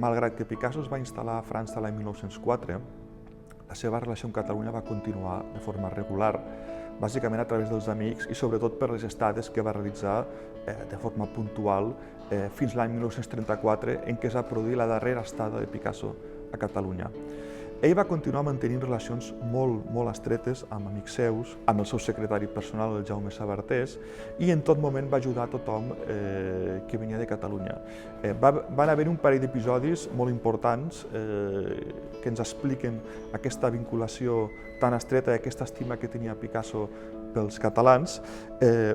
malgrat que Picasso es va instal·lar a França l'any 1904, la seva relació amb Catalunya va continuar de forma regular, bàsicament a través dels amics i sobretot per les estades que va realitzar de forma puntual fins l'any 1934, en què es va produir la darrera estada de Picasso a Catalunya. Ell va continuar mantenint relacions molt estretes amb amics seus, amb el seu secretari personal, el Jaume Sabartés, i en tot moment va ajudar a tothom que venia de Catalunya. Van haver un parell d'episodis molt importants que ens expliquen aquesta vinculació tan estreta i aquesta estima que tenia Picasso pels catalans.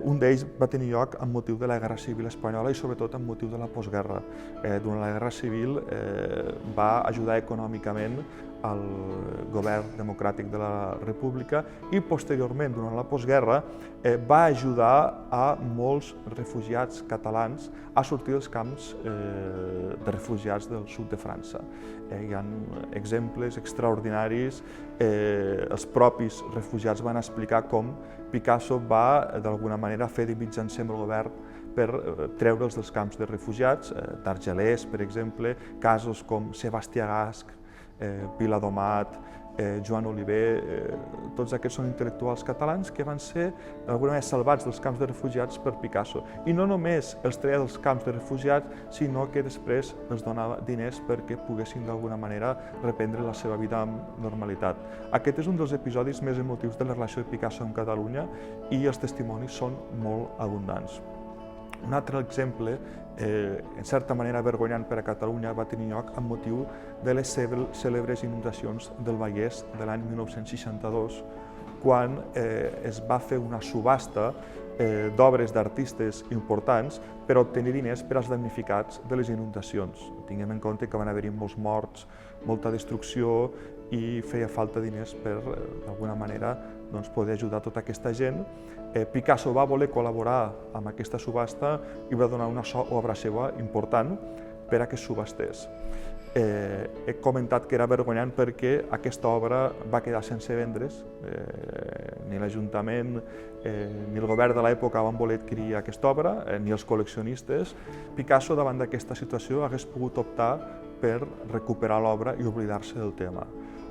Un d'ells va tenir lloc amb motiu de la Guerra Civil Espanyola i sobretot amb motiu de la postguerra. Durant la Guerra Civil va ajudar econòmicament al govern democràtic de la República i posteriorment, durant la postguerra, va ajudar a molts refugiats catalans a sortir dels camps de refugiats del sud de França. Hi ha exemples extraordinaris. Els propis refugiats van explicar com Picasso va, d'alguna manera, fer de mitjancer amb el govern per treure'ls dels camps de refugiats, d'Argelers, per exemple, casos com Sebastià Gasch, Viladomat, Joan Oliver, tots aquests són intel·lectuals catalans que van ser d'alguna manera salvats dels camps de refugiats per Picasso. I no només els treia dels camps de refugiats, sinó que després els donava diners perquè poguessin d'alguna manera reprendre la seva vida amb normalitat. Aquest és un dels episodis més emotius de la relació de Picasso amb Catalunya i els testimonis són molt abundants. Un altre exemple, en certa manera vergonyant per a Catalunya, va tenir lloc amb motiu de les cèlebres inundacions del Vallès de l'any 1962, quan es va fer una subhasta d'obres d'artistes importants per obtenir diners per als damnificats de les inundacions. Tinguem en compte que van haver-hi molts morts, molta destrucció i feia falta diners per, d'alguna manera, poder ajudar tota aquesta gent. Picasso va voler col·laborar amb aquesta subhasta i va donar una obra seva important per a que es subhastés. He comentat que era vergonyant perquè aquesta obra va quedar sense vendre's. Ni l'Ajuntament ni el govern de l'època van voler adquirir aquesta obra, ni els col·leccionistes. Picasso, davant d'aquesta situació, hagués pogut optar per recuperar l'obra i oblidar-se del tema.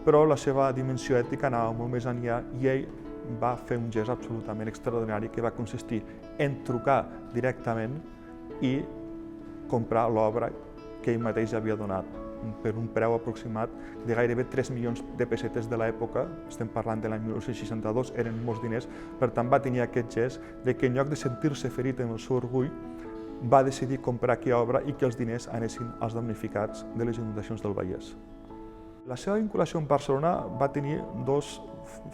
Però la seva dimensió ètica anava molt més enllà i ell va fer un gest absolutament extraordinari que va consistir en trucar directament i comprar l'obra que ell mateix havia donat per un preu aproximat de gairebé 3 milions de pessetes de l'època, estem parlant de l'any 1962, eren molts diners, per tant va tenir aquest gest de que en lloc de sentir-se ferit en el seu orgull, va decidir comprar aquella obra i que els diners anessin als damnificats de les inundacions del Vallès. La seva vinculació amb Barcelona va tenir dues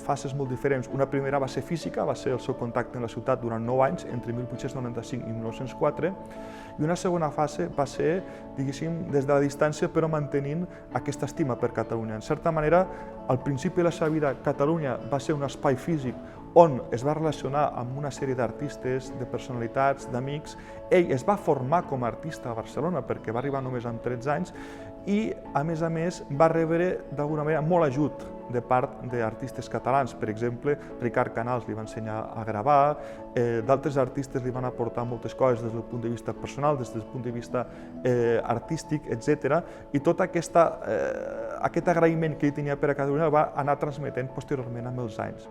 fases molt diferents. Una primera va ser física, va ser el seu contacte amb la ciutat durant 9 anys, entre 1895 i 1904, i una segona fase va ser, diguéssim, des de la distància, però mantenint aquesta estima per Catalunya. En certa manera, al principi de la seva vida, Catalunya va ser un espai físic on es va relacionar amb una sèrie d'artistes, de personalitats, d'amics. Ell es va formar com a artista a Barcelona perquè va arribar només amb 13 anys i, a més, va rebre d'alguna manera molt ajut de part d'artistes catalans. Per exemple, Ricard Canals li va ensenyar a gravar, d'altres artistes li van aportar moltes coses des del punt de vista personal, des del punt de vista artístic, etc. I tot aquest agraïment que ell tenia per a Catalunya el va anar transmetent posteriorment amb els anys.